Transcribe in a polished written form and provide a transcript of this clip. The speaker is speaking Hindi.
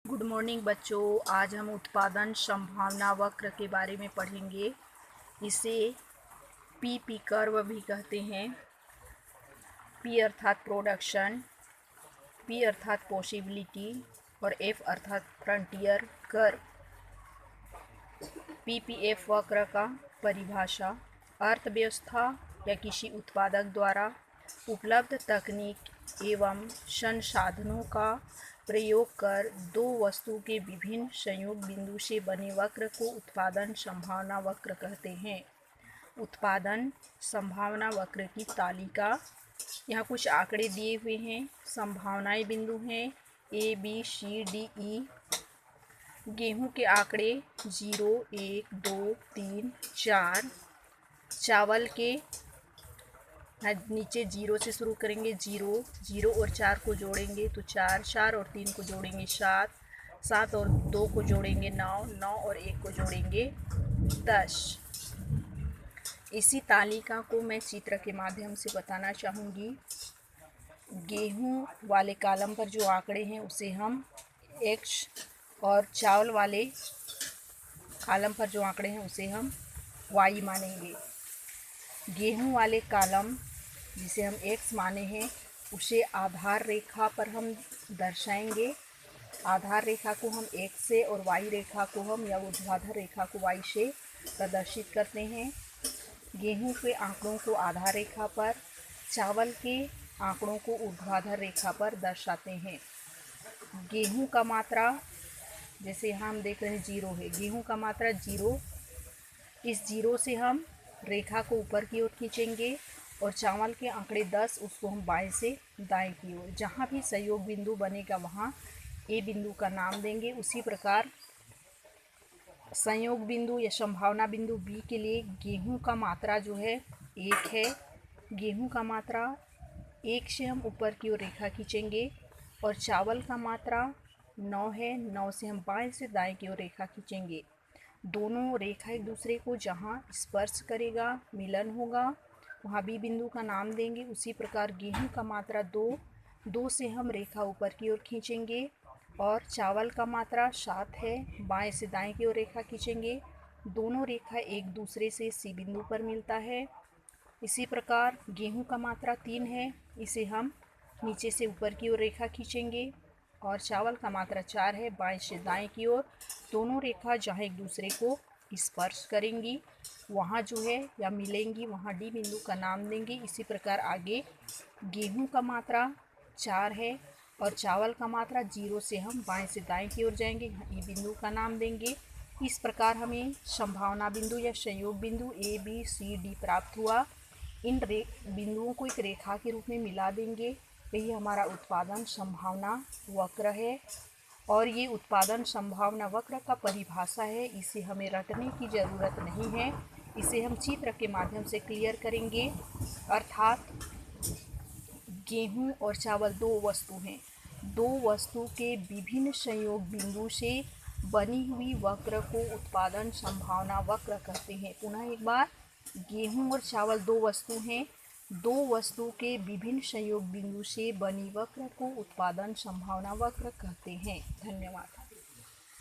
गुड मॉर्निंग बच्चों। आज हम उत्पादन संभावना वक्र के बारे में पढ़ेंगे। इसे पी कर्व भी कहते हैं। पी अर्थात प्रोडक्शन, पी अर्थात पॉसिबिलिटी और एफ अर्थात फ्रंटियर कर्व। पीपीएफ वक्र का परिभाषा: अर्थव्यवस्था या किसी उत्पादक द्वारा उपलब्ध तकनीक एवं संसाधनों का प्रयोग कर दो वस्तु के विभिन्न संयोग बिंदु से बने वक्र को उत्पादन संभावना वक्र कहते हैं। उत्पादन संभावना वक्र की तालिका। यहाँ कुछ आंकड़े दिए हुए हैं। संभावनाएं बिंदु हैं A B C D E. गेहूं के आंकड़े 0, 1, 2, 3, 4। चावल के नीचे 0 से शुरू करेंगे। 0, 0 और 4 को जोड़ेंगे तो 4, 4 और 3 को जोड़ेंगे 7, 7 और 2 को जोड़ेंगे 9, 9 और 1 को जोड़ेंगे 10। इसी तालिका को मैं चित्र के माध्यम से बताना चाहूँगी। गेहूं वाले कॉलम पर जो आंकड़े हैं उसे हम x और चावल वाले कॉलम पर जो आंकड़े हैं उसे हम y मानेंगे। गेहूं वाले कॉलम जिसे हम x माने हैं उसे आधार रेखा पर हम दर्शाएंगे। आधार रेखा को हम x से और y रेखा को हम या ऊर्ध्वाधर रेखा को y से प्रदर्शित करते हैं। गेहूं के आंकड़ों को आधार रेखा पर, चावल के आंकड़ों को ऊर्ध्वाधर रेखा पर दर्शाते हैं। गेहूं का मात्रा जैसे यहाँ हम देख रहे हैं 0 है। गेहूं का मात्रा 0। इस 0 से हम रेखा को ऊपर की ओर खींचेंगे और चावल के आंकड़े 10, उसको हम बाएं से दाएं की ओर। जहाँ भी संयोग बिंदु बनेगा वहाँ ए बिंदु का नाम देंगे। उसी प्रकार संयोग बिंदु या संभावना बिंदु बी के लिए गेहूं का मात्रा जो है 1 है। गेहूं का मात्रा 1 से हम ऊपर की ओर रेखा खींचेंगे और चावल का मात्रा 9 है। 9 से हम बाएं से दाएं की ओर रेखा खींचेंगे। दोनों रेखा एक दूसरे को जहां स्पर्श करेगा, मिलन होगा, वहां बी बिंदु का नाम देंगे। उसी प्रकार गेहूं का मात्रा 2, 2 से हम रेखा ऊपर की ओर खींचेंगे और चावल का मात्रा 7 है। बाएं से दाएं की ओर रेखा खींचेंगे। दोनों रेखा एक दूसरे से सी बिंदु पर मिलता है। इसी प्रकार गेहूं का मात्रा 3 है। इसे हम नीचे से ऊपर की ओर रेखा खींचेंगे और चावल का मात्रा 4 है। बाएं से दाएं की ओर दोनों रेखा जहां एक दूसरे को स्पर्श करेंगी वहां जो है या मिलेंगी वहां डी बिंदु का नाम देंगे। इसी प्रकार आगे गेहूं का मात्रा 4 है और चावल का मात्रा 0 से हम बाएं से दाएं की ओर जाएंगे, ई बिंदु का नाम देंगे। इस प्रकार हमें संभावना बिंदु या संयोग बिंदु ए बी सी डी प्राप्त हुआ। इन बिंदुओं को एक रेखा के रूप में मिला देंगे। यही हमारा उत्पादन संभावना वक्र है और ये उत्पादन संभावना वक्र का परिभाषा है। इसे हमें रटने की ज़रूरत नहीं है, इसे हम चित्र के माध्यम से क्लियर करेंगे। अर्थात गेहूं और चावल दो वस्तु हैं। दो वस्तु के विभिन्न संयोग बिंदु से बनी हुई वक्र को उत्पादन संभावना वक्र कहते हैं। पुनः एक बार, गेहूं और चावल दो वस्तु हैं। दो वस्तु के विभिन्न संयोग बिंदु से बनी वक्र को उत्पादन संभावना वक्र कहते हैं। धन्यवाद।